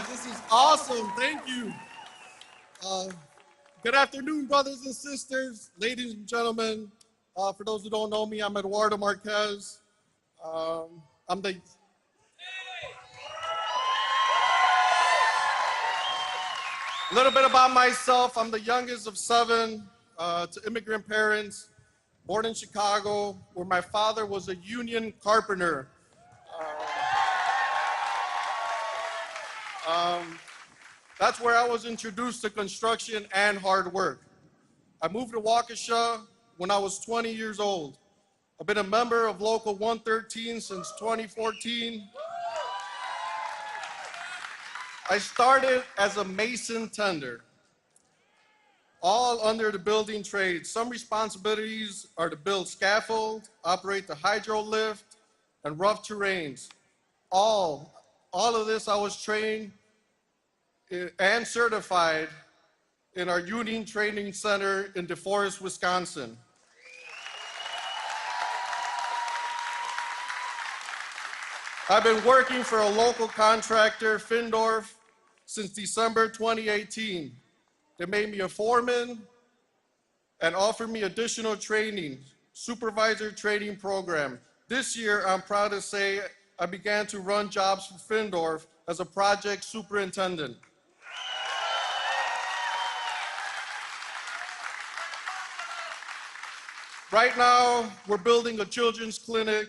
This is awesome. Thank you. Good afternoon, brothers and sisters, ladies and gentlemen. For those who don't know me, I'm Eduardo Marquez. A little bit about myself. I'm the youngest of 7 to immigrant parents, born in Chicago, where my father was a union carpenter. That's where I was introduced to construction and hard work. I moved to Waukesha when I was 20 years old. I've been a member of Local 113 since 2014. I started as a mason tender, all under the building trade. Some responsibilities are to build scaffold, operate the hydro lift, and rough terrains. All of this I was trained and certified in our Union Training Center in DeForest, Wisconsin. I've been working for a local contractor, Findorf, since December 2018. They made me a foreman and offered me additional training, supervisor training program. This year, I'm proud to say I began to run jobs for Findorf as a project superintendent. Right now, we're building a children's clinic.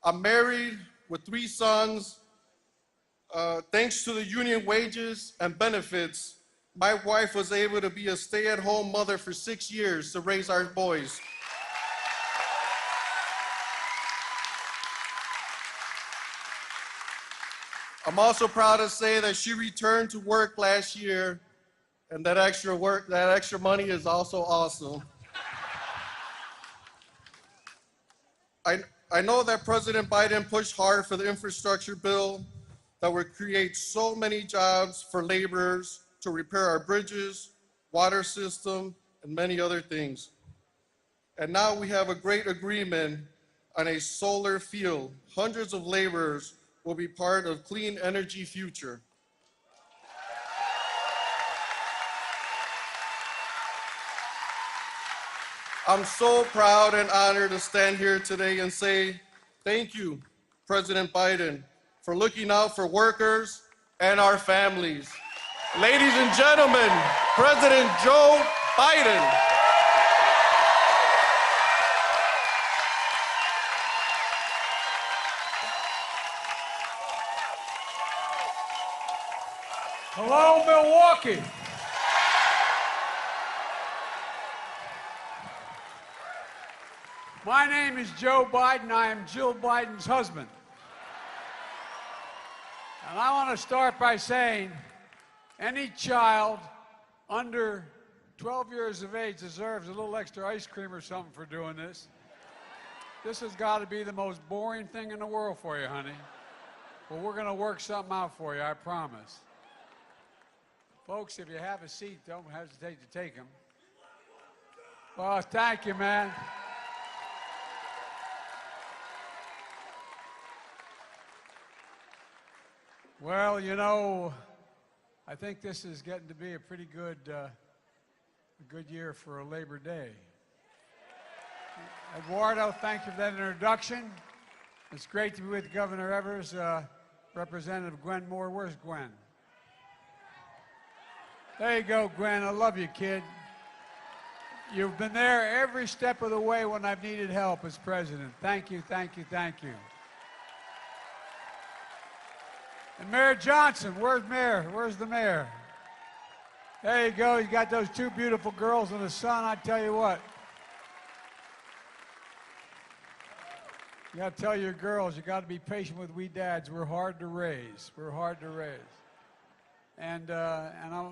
I'm married with 3 sons. Thanks to the union wages and benefits, my wife was able to be a stay-at-home mother for 6 years to raise our boys. I'm also proud to say that she returned to work last year, and that extra money is also awesome. I know that President Biden pushed hard for the infrastructure bill that would create so many jobs for laborers to repair our bridges, water system, and many other things. And now we have a great agreement on a solar field. Hundreds of laborers will be part of clean energy future. I'm so proud and honored to stand here today and say thank you, President Biden, for looking out for workers and our families. Ladies and gentlemen, President Joe Biden. Hello, Milwaukee. My name is Joe Biden. I am Jill Biden's husband. And I want to start by saying any child under 12 years of age deserves a little extra ice cream or something for doing this. This has got to be the most boring thing in the world for you, honey. But we're going to work something out for you, I promise. Folks, if you have a seat, don't hesitate to take them. Well, thank you, man. Well, you know, I think this is getting to be a pretty good year for a Labor Day. Eduardo, thank you for that introduction. It's great to be with Governor Evers, Representative Gwen Moore. Where's Gwen? There you go, Gwen. I love you, kid. You've been there every step of the way when I've needed help as president. Thank you, thank you, thank you. And Mayor Johnson, where's Mayor? Where's the mayor? There you go. You got those 2 beautiful girls and the son. I tell you what. You got to tell your girls, you got to be patient with we dads. We're hard to raise. We're hard to raise. And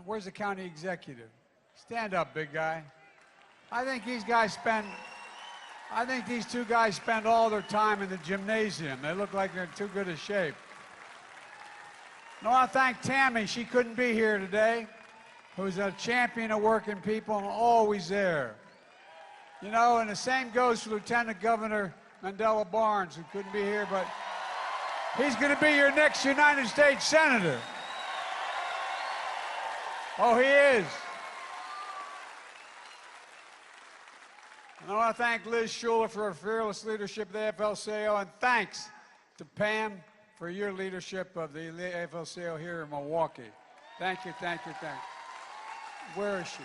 where's the county executive? Stand up, big guy. I think these two guys spend all their time in the gymnasium. They look like they're in too good a shape. I want to thank Tammy. She couldn't be here today, who's a champion of working people and always there. You know, and the same goes for Lieutenant Governor Mandela Barnes, who couldn't be here, but he's going to be your next United States Senator. Oh, he is. And I want to thank Liz Schuler for her fearless leadership of the AFL-CIO, and thanks to Pam for your leadership of the AFL-CIO here in Milwaukee. Thank you, thank you, thank you. Where is she?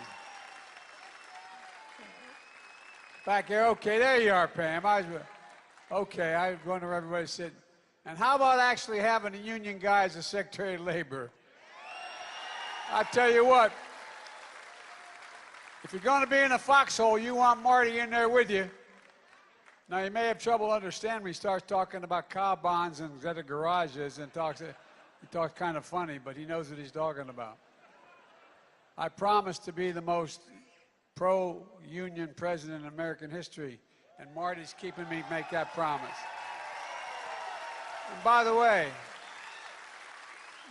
Back here. Okay, there you are, Pam. Okay, I wonder where everybody's sitting. And how about actually having a union guy as the Secretary of Labor? I tell you what, if you're going to be in a foxhole, you want Marty in there with you. Now, you may have trouble understanding when he starts talking about car bonds and instead of garages and he talks kind of funny, but he knows what he's talking about. I promise to be the most pro-union president in American history, and Marty's keeping me make that promise. And by the way,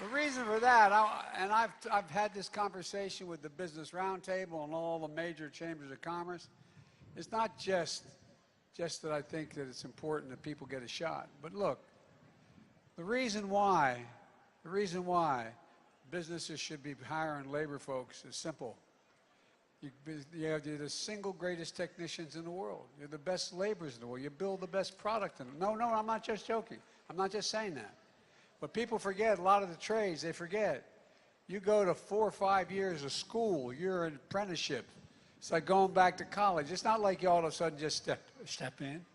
the reason for that, I've had this conversation with the Business Roundtable and all the major chambers of commerce. It's not just that I think that it's important that people get a shot. But look, the reason why businesses should be hiring labor folks is simple. You're the single greatest technicians in the world. You're the best laborers in the world. You build the best product. No, I'm not just joking. I'm not just saying that. But people forget, a lot of the trades, they forget. You go to 4 or 5 years of school, you're an apprenticeship. It's like going back to college. It's not like you all of a sudden just step in.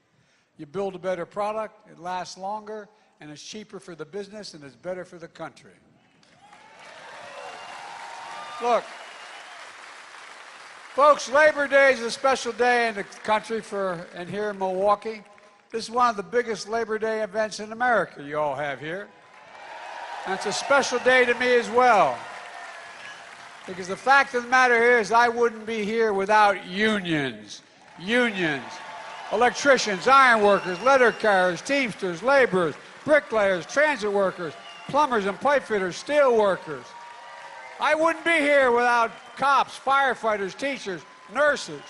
You build a better product, it lasts longer, and it's cheaper for the business, and it's better for the country. Look, folks, Labor Day is a special day in the country and here in Milwaukee. This is one of the biggest Labor Day events in America you all have here. And it's a special day to me as well. Because the fact of the matter here is I wouldn't be here without unions. Unions. Electricians, iron workers, letter carriers, teamsters, laborers, bricklayers, transit workers, plumbers and pipe fitters, steel workers. I wouldn't be here without cops, firefighters, teachers, nurses.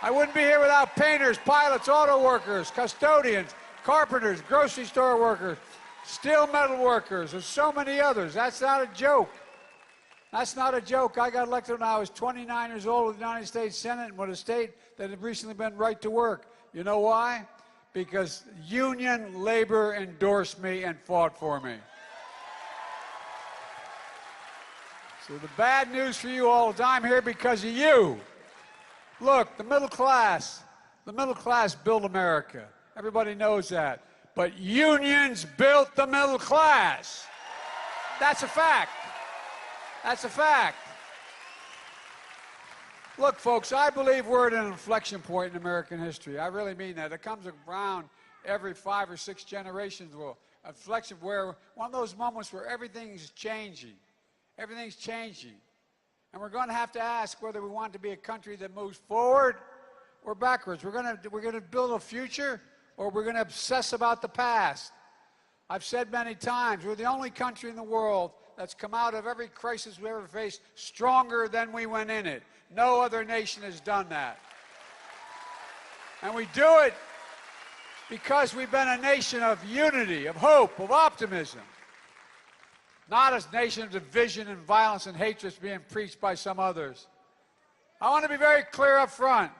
I wouldn't be here without painters, pilots, auto workers, custodians, carpenters, grocery store workers, steel metal workers, and so many others. That's not a joke. That's not a joke. I got elected when I was 29 years old with the United States Senate and with a state that had recently been right to work. You know why? Because union labor endorsed me and fought for me. So the bad news for you all is I'm here because of you. Look, the middle class built America. Everybody knows that. But unions built the middle class. That's a fact. That's a fact. Look, folks, I believe we're at an inflection point in American history. I really mean that. It comes around every 5 or 6 generations. Well, inflection where one of those moments where everything's changing. Everything's changing. And we're going to have to ask whether we want to be a country that moves forward or backwards. We're going to build a future, or we're going to obsess about the past. I've said many times, we're the only country in the world that's come out of every crisis we ever faced stronger than we went in it. No other nation has done that. And we do it because we've been a nation of unity, of hope, of optimism. Not a nation of division and violence and hatred being preached by some others. I want to be very clear up front.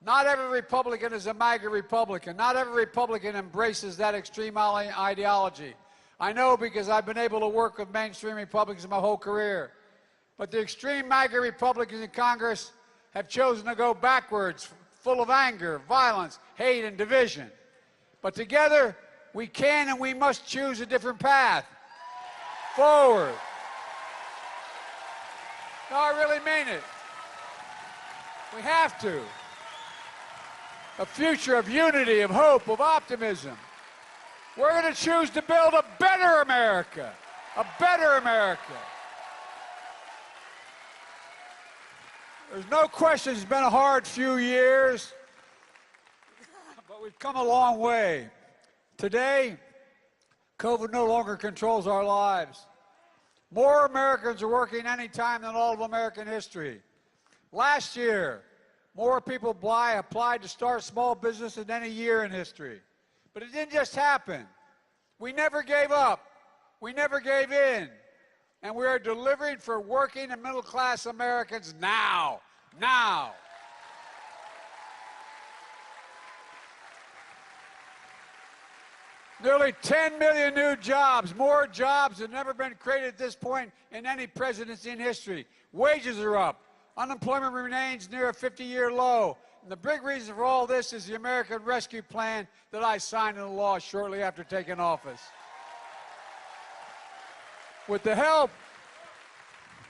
Not every Republican is a MAGA Republican. Not every Republican embraces that extreme ideology. I know because I've been able to work with mainstream Republicans my whole career. But the extreme MAGA Republicans in Congress have chosen to go backwards, full of anger, violence, hate, and division. But together, we can and we must choose a different path. Forward. No, I really mean it. We have to. a future of unity, of hope, of optimism. We're going to choose to build a better America, a better America. There's no question it's been a hard few years, but we've come a long way. Today, COVID no longer controls our lives. More Americans are working any time than all of American history. Last year, more people applied to start small business than any year in history. But it didn't just happen. We never gave up. We never gave in. And we are delivering for working and middle-class Americans now. Now. Nearly 10 million new jobs, more jobs have never been created at this point in any presidency in history. Wages are up. Unemployment remains near a 50-year low. And the big reason for all this is the American Rescue Plan that I signed into law shortly after taking office. With the help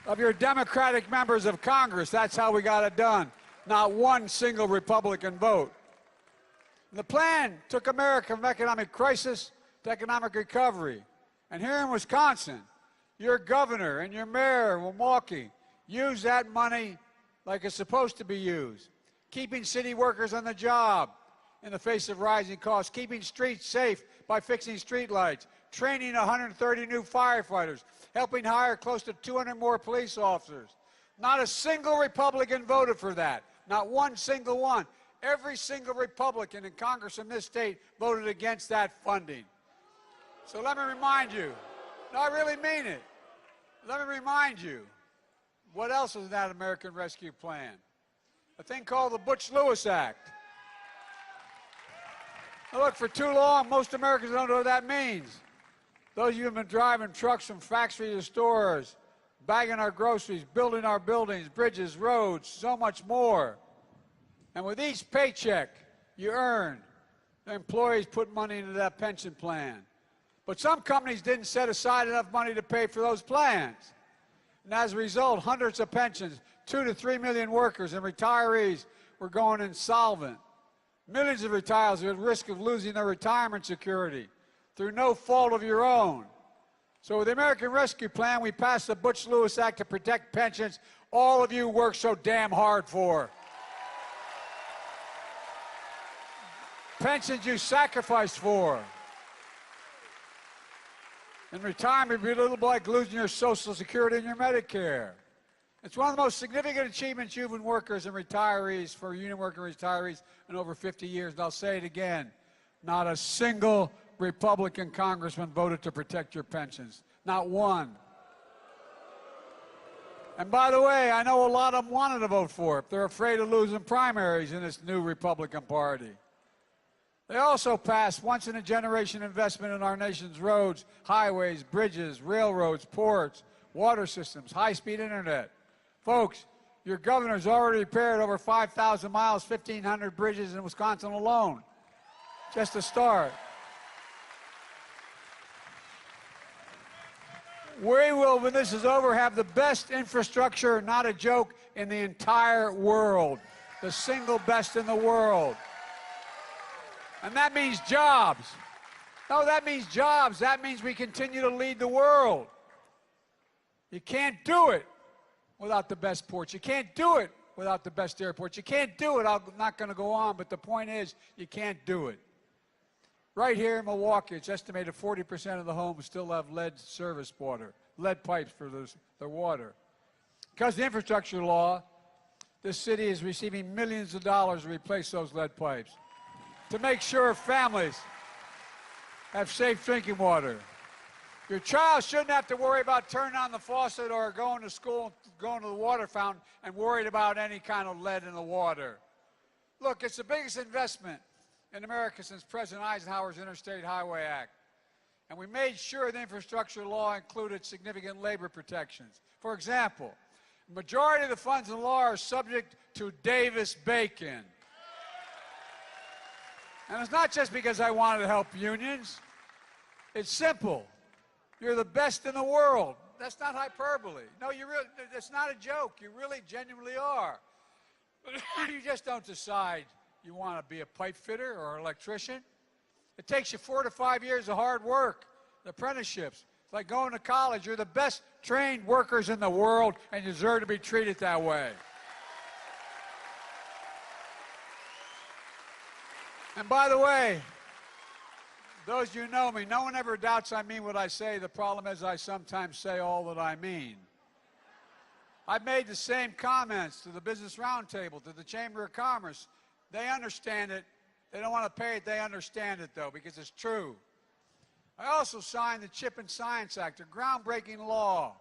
of your Democratic members of Congress, that's how we got it done. Not one single Republican vote. The plan took America from economic crisis to economic recovery. And here in Wisconsin, your governor and your mayor of Milwaukee used that money like it's supposed to be used, keeping city workers on the job in the face of rising costs, keeping streets safe by fixing streetlights, training 130 new firefighters, helping hire close to 200 more police officers. Not a single Republican voted for that, not one single one. Every single Republican in Congress in this state voted against that funding. So let me remind you, no, I really mean it. Let me remind you, what else is in that American Rescue Plan? A thing called the Butch-Lewis Act. Now look, for too long, most Americans don't know what that means. Those of you who have been driving trucks from factories to stores, bagging our groceries, building our buildings, bridges, roads, so much more. And with each paycheck you earn, the employees put money into that pension plan. But some companies didn't set aside enough money to pay for those plans. And as a result, hundreds of pensions, 2 to 3 million workers and retirees were going insolvent. Millions of retirees are at risk of losing their retirement security through no fault of your own. So with the American Rescue Plan, we passed the Butch-Lewis Act to protect pensions all of you work so damn hard for. Pensions you sacrificed for. And retirement would be a little like losing your Social Security and your Medicare. It's one of the most significant achievements union workers and retirees, for union workers and retirees in over 50 years. And I'll say it again, not a single Republican congressman voted to protect your pensions. Not one. And by the way, I know a lot of them wanted to vote for it. They're afraid of losing primaries in this new Republican Party. They also passed once-in-a-generation investment in our nation's roads, highways, bridges, railroads, ports, water systems, high-speed internet. Folks, your governor's already repaired over 5,000 miles, 1,500 bridges in Wisconsin alone. Just a start. We will, when this is over, have the best infrastructure, not a joke, in the entire world. The single best in the world. And that means jobs. No, that means jobs. That means we continue to lead the world. You can't do it without the best ports. You can't do it without the best airports. You can't do it. I'm not going to go on, but the point is, you can't do it. Right here in Milwaukee, it's estimated 40% of the homes still have lead service water, lead pipes for their water. Because of the infrastructure law, this city is receiving millions of dollars to replace those lead pipes, to make sure families have safe drinking water. Your child shouldn't have to worry about turning on the faucet or going to school, going to the water fountain, and worried about any kind of lead in the water. Look, it's the biggest investment in America since President Eisenhower's Interstate Highway Act. And we made sure the infrastructure law included significant labor protections. For example, the majority of the funds in the law are subject to Davis-Bacon. And it's not just because I wanted to help unions. It's simple. You're the best in the world. That's not hyperbole. No, it's not a joke. You really genuinely are. You just don't decide You want to be a pipe fitter or an electrician? It takes you 4 to 5 years of hard work, apprenticeships. It's like going to college. You're the best trained workers in the world, and you deserve to be treated that way. And by the way, those of you who know me, no one ever doubts I mean what I say. The problem is I sometimes say all that I mean. I've made the same comments to the Business Roundtable, to the Chamber of Commerce. They understand it. They don't want to pay it. They understand it, though, because it's true. I also signed the Chip and Science Act, a groundbreaking law.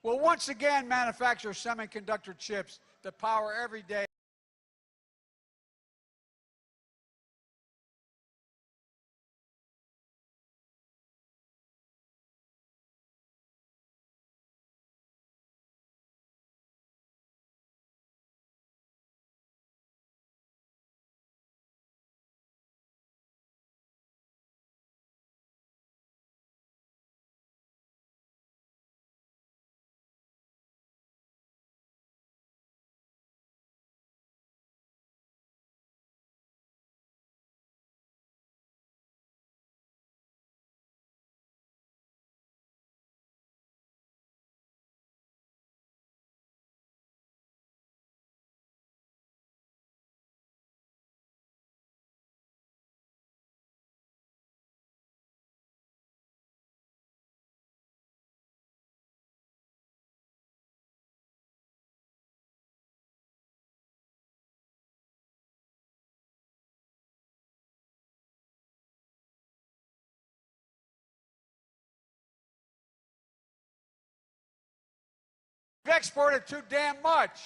Will once again manufacture semiconductor chips that power every day. We've exported too damn much.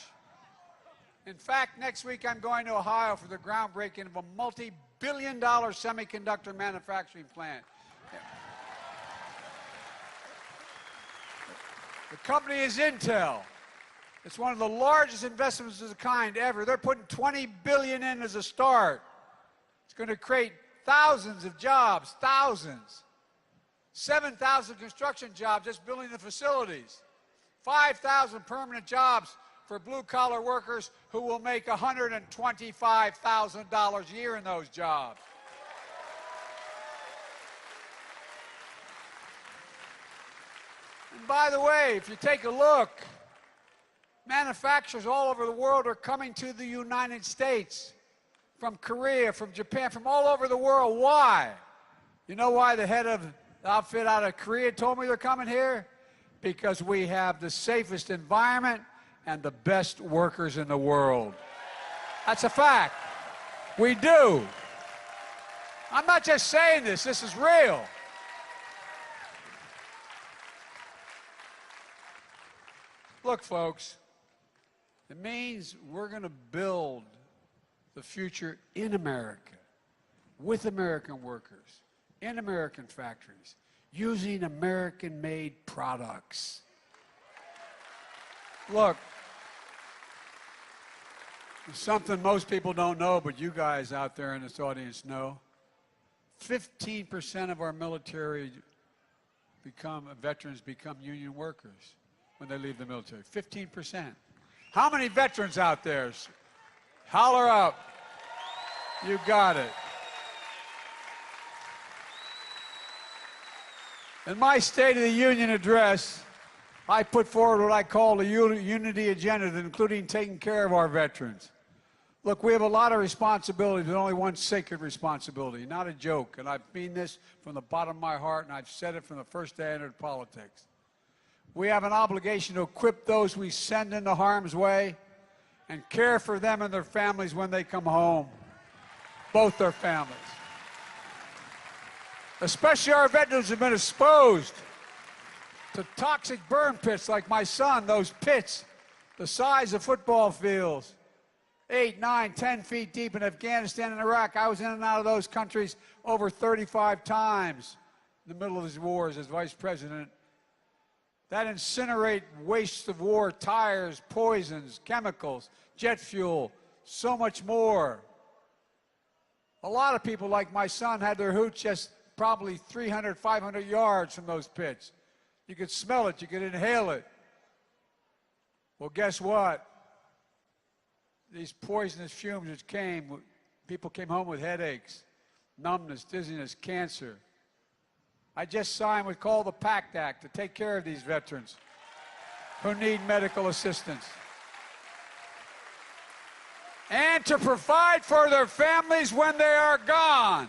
In fact, next week I'm going to Ohio for the groundbreaking of a multi-billion-dollar semiconductor manufacturing plant. The company is Intel. It's one of the largest investments of the kind ever. They're putting $20 billion in as a start. It's going to create thousands of jobs, thousands. 7,000 construction jobs just building the facilities. 5,000 permanent jobs for blue-collar workers who will make $125,000 a year in those jobs. And by the way, if you take a look, manufacturers all over the world are coming to the United States, from Korea, from Japan, from all over the world. Why? You know why the head of the outfit out of Korea told me they're coming here? Because we have the safest environment and the best workers in the world. That's a fact. We do. I'm not just saying this. This is real. Look, folks, it means we're going to build the future in America, with American workers, in American factories, using American-made products. Look, something most people don't know, but you guys out there in this audience know. 15% of our military veterans become union workers when they leave the military. 15%. How many veterans out there? Holler up. You got it. In my State of the Union address, I put forward what I call the unity agenda, including taking care of our veterans. Look, we have a lot of responsibilities, but only one sacred responsibility, not a joke. And I mean this from the bottom of my heart, and I've said it from the first day I entered politics. We have an obligation to equip those we send into harm's way and care for them and their families when they come home, both their families. Especially our veterans who have been exposed to toxic burn pits like my son, those pits the size of football fields, 8, 9, 10 feet deep in Afghanistan and Iraq. I was in and out of those countries over 35 times in the middle of these wars as vice president. That incinerate wastes of war, tires, poisons, chemicals, jet fuel, so much more. A lot of people like my son had their hooch just probably 300, 500 yards from those pits. You could smell it, you could inhale it. Well, guess what? These poisonous fumes which came People came home with headaches, numbness, dizziness, cancer. I just signed what's called the PACT Act to take care of these veterans who need medical assistance and to provide for their families when they are gone.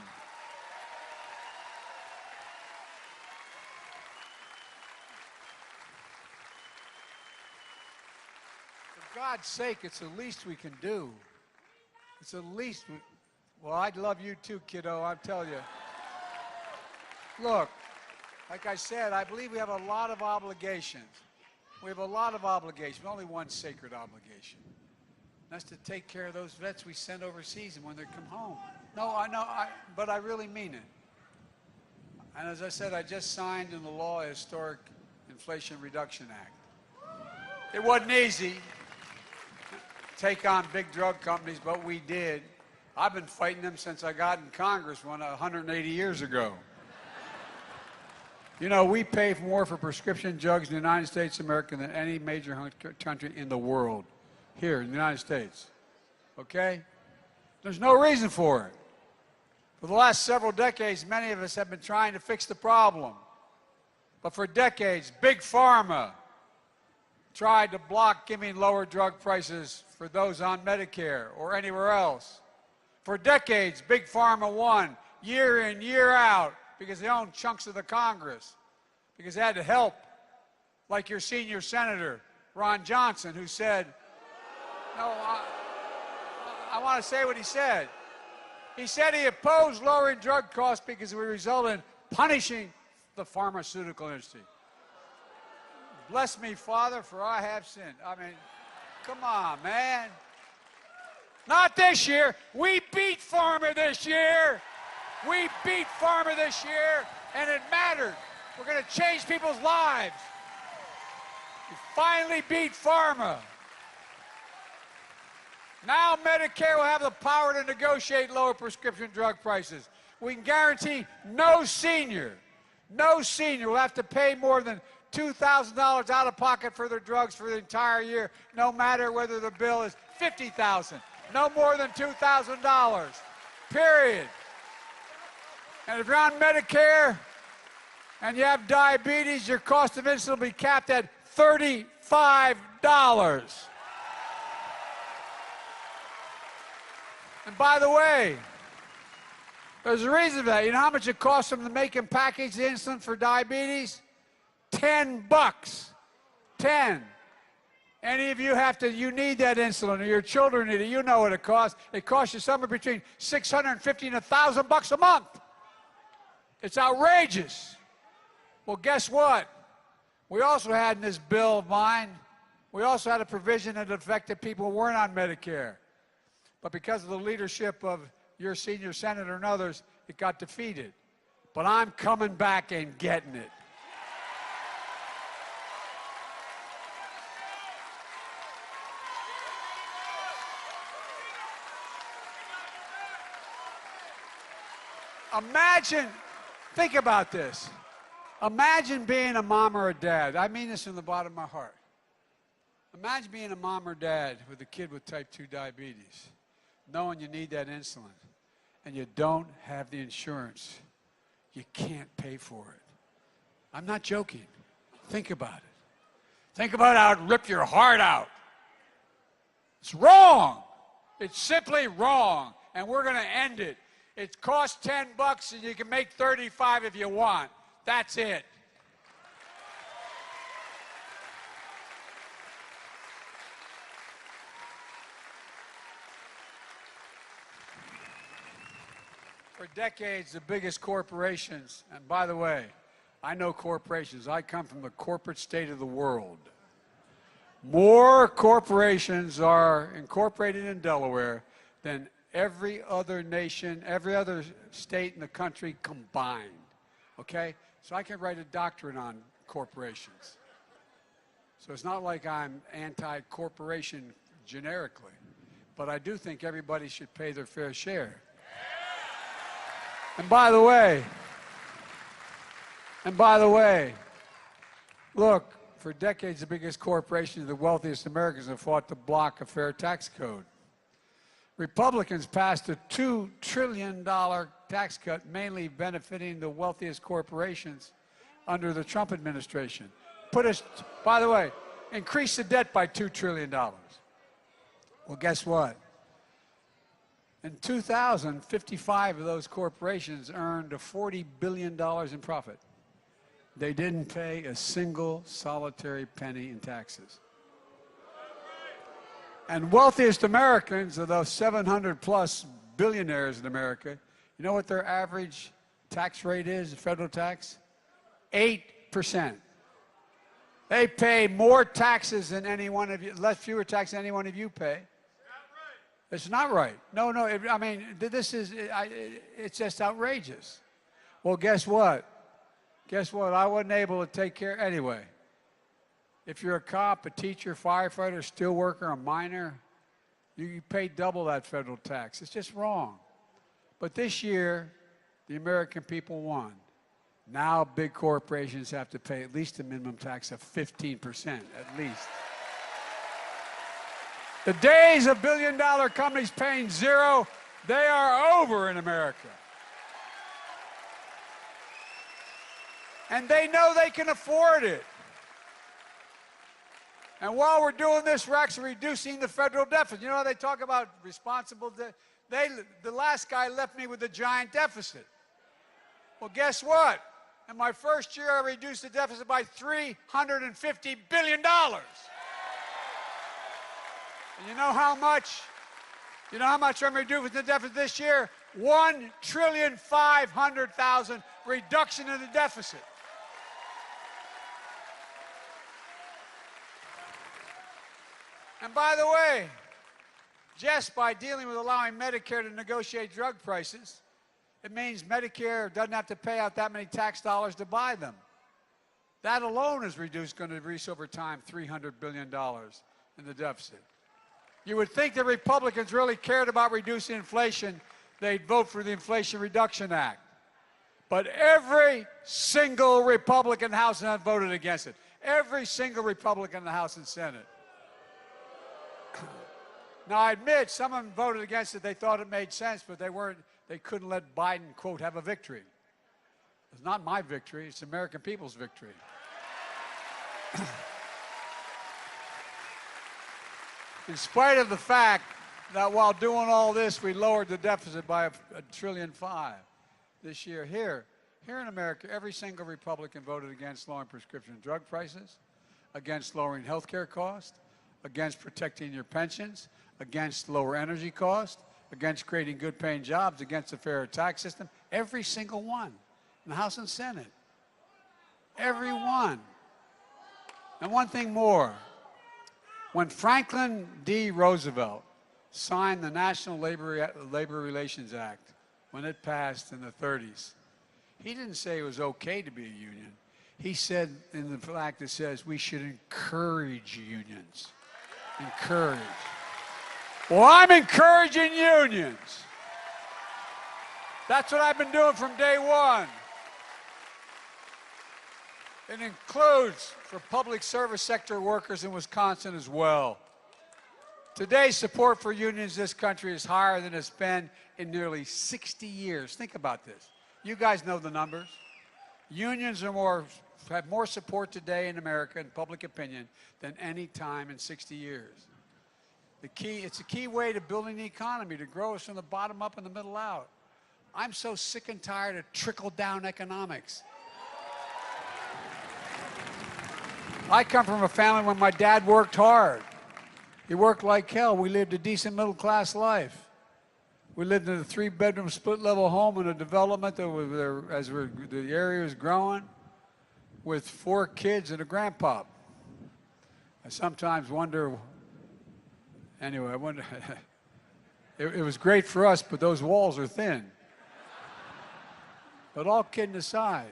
For God's sake, it's the least we can do. It's the least we... Well, I'd love you too, kiddo, I'll tell you. Look, like I said, I believe we have a lot of obligations. We have a lot of obligations, only one sacred obligation. That's to take care of those vets we send overseas and when they come home. No, I know, but I really mean it. And as I said, I just signed into law a historic Inflation Reduction Act. It wasn't easy to take on big drug companies, but we did. I've been fighting them since I got in Congress 180 years ago. You know, we pay more for prescription drugs in the United States of America than any major country in the world. Here in the United States, okay? There's no reason for it. For the last several decades, many of us have been trying to fix the problem. But for decades, Big Pharma tried to block giving lower drug prices for those on Medicare or anywhere else. For decades, Big Pharma won year in, year out because they owned chunks of the Congress, because they had to help, like your senior senator, Ron Johnson, who said, no, I want to say what he said. He said he opposed lowering drug costs because it would result in punishing the pharmaceutical industry. Bless me, Father, for I have sinned. I mean, come on, man. Not this year. We beat pharma this year. We beat pharma this year, and it mattered. We're going to change people's lives. We finally beat pharma. Now Medicare will have the power to negotiate lower prescription drug prices. We can guarantee no senior will have to pay more than $2,000 out of pocket for their drugs for the entire year, no matter whether the bill is $50,000, no more than $2,000, period. And if you're on Medicare and you have diabetes, your cost of insulin will be capped at $35. And by the way, there's a reason for that. You know how much it costs them to make and package the insulin for diabetes? $10. 10. Any of you you need that insulin, or your children need it, you know what it costs. It costs you somewhere between $650 and $1,000 a month. It's outrageous. Well, guess what? We also had in this bill of mine, we also had a provision that affected people who weren't on Medicare. But because of the leadership of your senior senator and others, it got defeated. But I'm coming back and getting it. Imagine, think about this. Imagine being a mom or a dad. I mean this from the bottom of my heart. Imagine being a mom or dad with a kid with type 2 diabetes, knowing you need that insulin, and you don't have the insurance. You can't pay for it. I'm not joking. Think about it. Think about how it'd rip your heart out. It's wrong. It's simply wrong, and we're going to end it. It costs $10 and you can make $35 if you want. That's it. For decades, the biggest corporations, and by the way, I know corporations. I come from the corporate state of the world. More corporations are incorporated in Delaware than every other nation, every other state in the country combined, okay? So I can write a doctrine on corporations. So it's not like I'm anti-corporation generically, but I do think everybody should pay their fair share. And by the way, look, for decades the biggest corporations, the wealthiest Americans have fought to block a fair tax code. Republicans passed a $2 trillion tax cut, mainly benefiting the wealthiest corporations under the Trump administration. Put us, by the way, increase the debt by $2 trillion. Well, guess what? In 2000, 55 of those corporations earned $40 billion in profit. They didn't pay a single solitary penny in taxes. And wealthiest Americans are those 700 plus billionaires in America. You know what their average tax rate is, federal tax? 8%. They pay more taxes than any one of you, fewer taxes than any one of you pay. It's not right. No, I mean, this is, it's just outrageous. Well, guess what? Guess what? I wasn't able to take care, anyway. If you're a cop, a teacher, firefighter, steelworker, a miner, you pay double that federal tax. It's just wrong. But this year, the American people won. Now big corporations have to pay at least a minimum tax of 15%, at least. The days of billion-dollar companies paying zero, they are over in America. And they know they can afford it. And while we're doing this, we're actually reducing the federal deficit. You know how they talk about responsible debt? The last guy left me with a giant deficit. Well, guess what? In my first year, I reduced the deficit by $350 billion. And you know how much? You know how much I'm reducing the deficit this year? $1,500,000,000 reduction in the deficit. And by the way, just by dealing with allowing Medicare to negotiate drug prices, it means Medicare doesn't have to pay out that many tax dollars to buy them. That alone is going to reduce over time $300 billion in the deficit. You would think the Republicans really cared about reducing inflation, they'd vote for the Inflation Reduction Act. But every single Republican in the House and Senate voted against it. Every single Republican in the House and Senate. Now, I admit some of them voted against it. They thought it made sense, but they couldn't let Biden, quote, have a victory. It's not my victory. It's the American people's victory. In spite of the fact that while doing all this, we lowered the deficit by $1.5 trillion this year. Here in America, every single Republican voted against lowering prescription drug prices, against lowering health care costs, against protecting your pensions, against lower energy costs, against creating good-paying jobs, against a fairer tax system. Every single one in the House and Senate. Every one. And one thing more. When Franklin D. Roosevelt signed the National Labor Relations Act, when it passed in the 30s, he didn't say it was okay to be a union. He said in the act it says we should encourage unions. Encourage. Well, I'm encouraging unions. That's what I've been doing from day one. It includes for public service sector workers in Wisconsin as well. Today, support for unions in this country is higher than it's been in nearly 60 years. Think about this. You guys know the numbers. Unions have more support today in America in public opinion than any time in 60 years. It's a key way to building the economy, to grow us from the bottom up and the middle out. I'm so sick and tired of trickle-down economics. I come from a family where my dad worked hard. He worked like hell. We lived a decent middle-class life. We lived in a 3-bedroom split-level home in a development that was the area was growing, with 4 kids and a grandpa. I sometimes wonder, anyway, I wonder, it was great for us, but those walls are thin. But all kidding aside,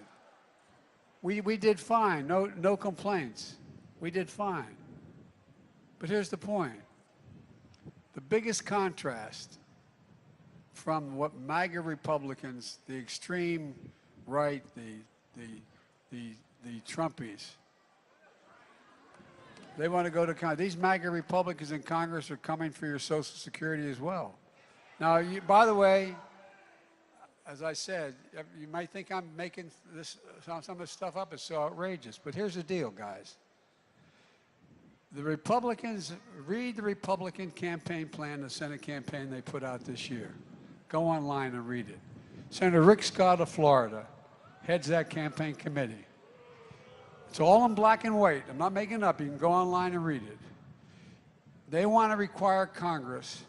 we did fine, no complaints. We did fine. But here's the point. The biggest contrast from what MAGA Republicans, the extreme right, the Trumpies, they want to go to Congress. These MAGA Republicans in Congress are coming for your Social Security as well. Now, by the way, as I said, you might think I'm making some of this stuff up. It's so outrageous. But here's the deal, guys. The Republicans, read the Republican campaign plan, the Senate campaign they put out this year. Go online and read it. Senator Rick Scott of Florida heads that campaign committee. It's all in black and white. I'm not making it up. You can go online and read it. They want to require Congress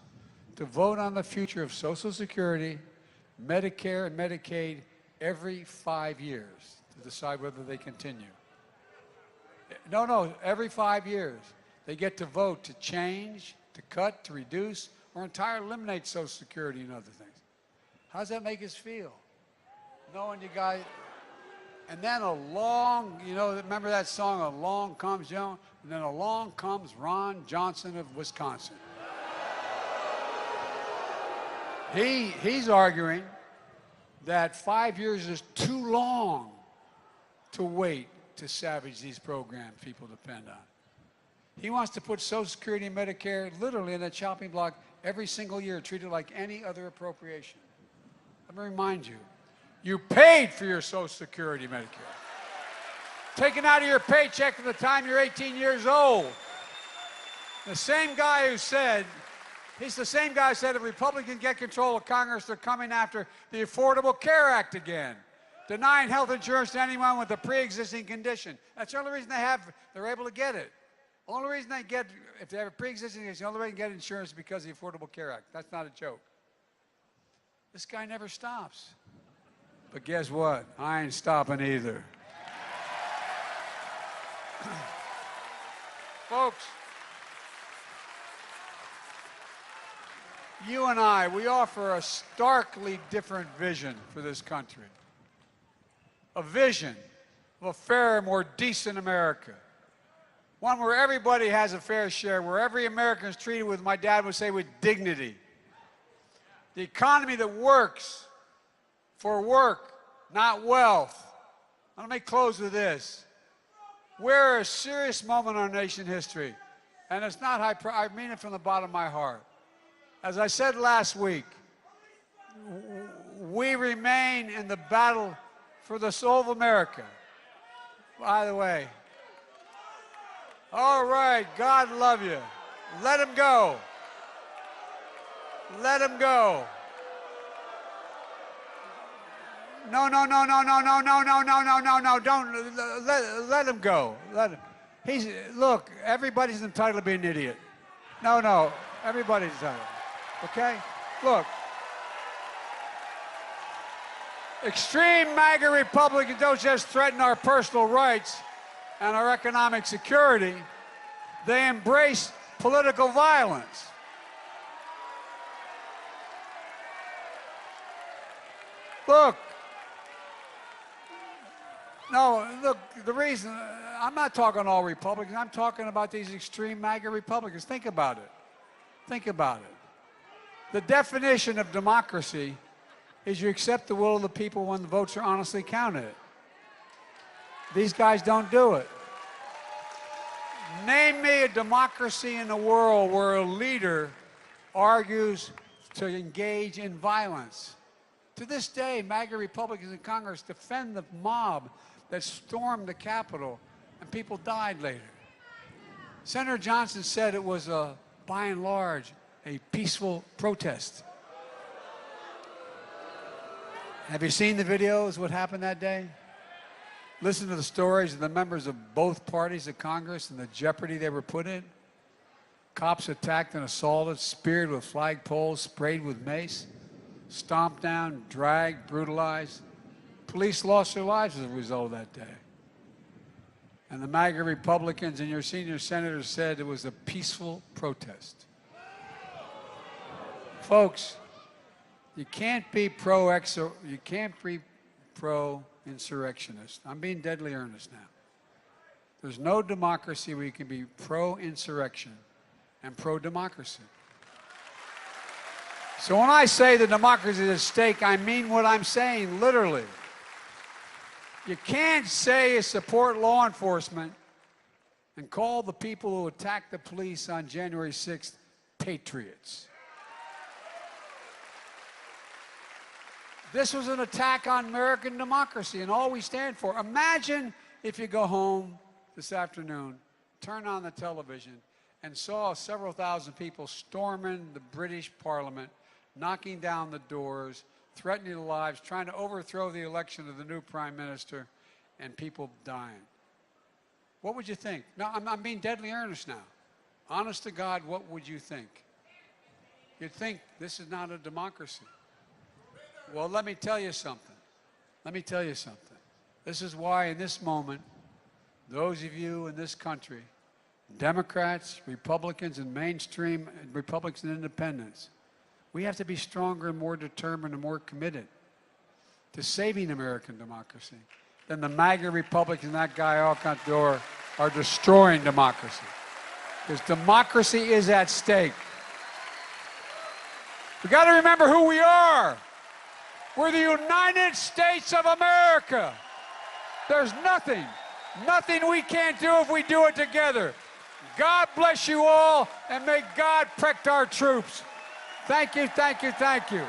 to vote on the future of Social Security, Medicare, and Medicaid every 5 years to decide whether they continue. No, every 5 years. They get to vote to change, to cut, to reduce, or entirely eliminate Social Security and other things. How does that make us feel? Knowing you guys, and then along, remember that song, Along Comes Joan? And then along comes Ron Johnson of Wisconsin. He's arguing that 5 years is too long to wait to savage these programs people depend on. He wants to put Social Security and Medicare literally in a chopping block every single year, treated like any other appropriation. Let me remind you, you paid for your Social Security Medicare. Taken out of your paycheck from the time you're 18 years old. The same guy who said, he's the same guy who said if Republicans get control of Congress, they're coming after the Affordable Care Act again, denying health insurance to anyone with a pre-existing condition. That's the only reason they're able to get it. The only reason they get, if they have a pre-existing condition, the only way they can get insurance is because of the Affordable Care Act. That's not a joke. This guy never stops. But guess what? I ain't stopping either. Folks, you and I, we offer a starkly different vision for this country. A vision of a fairer, more decent America. One where everybody has a fair share, where every American is treated with, my dad would say, with dignity. The economy that works for work, not wealth. Let me close with this. We're at a serious moment in our nation history, and it's not I mean it from the bottom of my heart. As I said last week, we remain in the battle for the soul of America. By the way, all right, God love you. Let him go. Let him go. No, don't let him go. Let him. Look, everybody's entitled to be an idiot. No, everybody's entitled. Okay? Look. Extreme MAGA Republicans don't just threaten our personal rights and our economic security, they embrace political violence. Look, the reason, I'm not talking all Republicans, I'm talking about these extreme MAGA Republicans. Think about it. Think about it. The definition of democracy is you accept the will of the people when the votes are honestly counted. These guys don't do it. Name me a democracy in the world where a leader argues to engage in violence. To this day, MAGA Republicans in Congress defend the mob that stormed the Capitol, and people died later. Senator Johnson said it was, by and large, a peaceful protest. Have you seen the videos, what happened that day? Listen to the stories of the members of both parties of Congress and the jeopardy they were put in. Cops attacked and assaulted, speared with flagpoles, sprayed with mace, stomped down, dragged, brutalized. Police lost their lives as a result of that day. And the MAGA Republicans and your senior senators said it was a peaceful protest. Folks, you can't be pro-insurrectionist. I'm being deadly earnest now. There's no democracy where you can be pro-insurrection and pro-democracy. So when I say the democracy is at stake, I mean what I'm saying, literally. You can't say you support law enforcement and call the people who attacked the police on January 6th patriots. This was an attack on American democracy and all we stand for. Imagine if you go home this afternoon, turn on the television, and saw several thousand people storming the British Parliament, knocking down the doors, threatening their lives, trying to overthrow the election of the new Prime Minister, and people dying. What would you think? No, I'm being deadly earnest now. Honest to God, what would you think? You'd think this is not a democracy. Well, let me tell you something. Let me tell you something. This is why in this moment, those of you in this country, Democrats, Republicans, and mainstream Republicans and independents, we have to be stronger and more determined and more committed to saving American democracy than the MAGA Republicans and that guy Alcantara are destroying democracy. Because democracy is at stake. We've got to remember who we are. We're the United States of America. There's nothing we can't do if we do it together. God bless you all, and may God protect our troops. Thank you, thank you, thank you.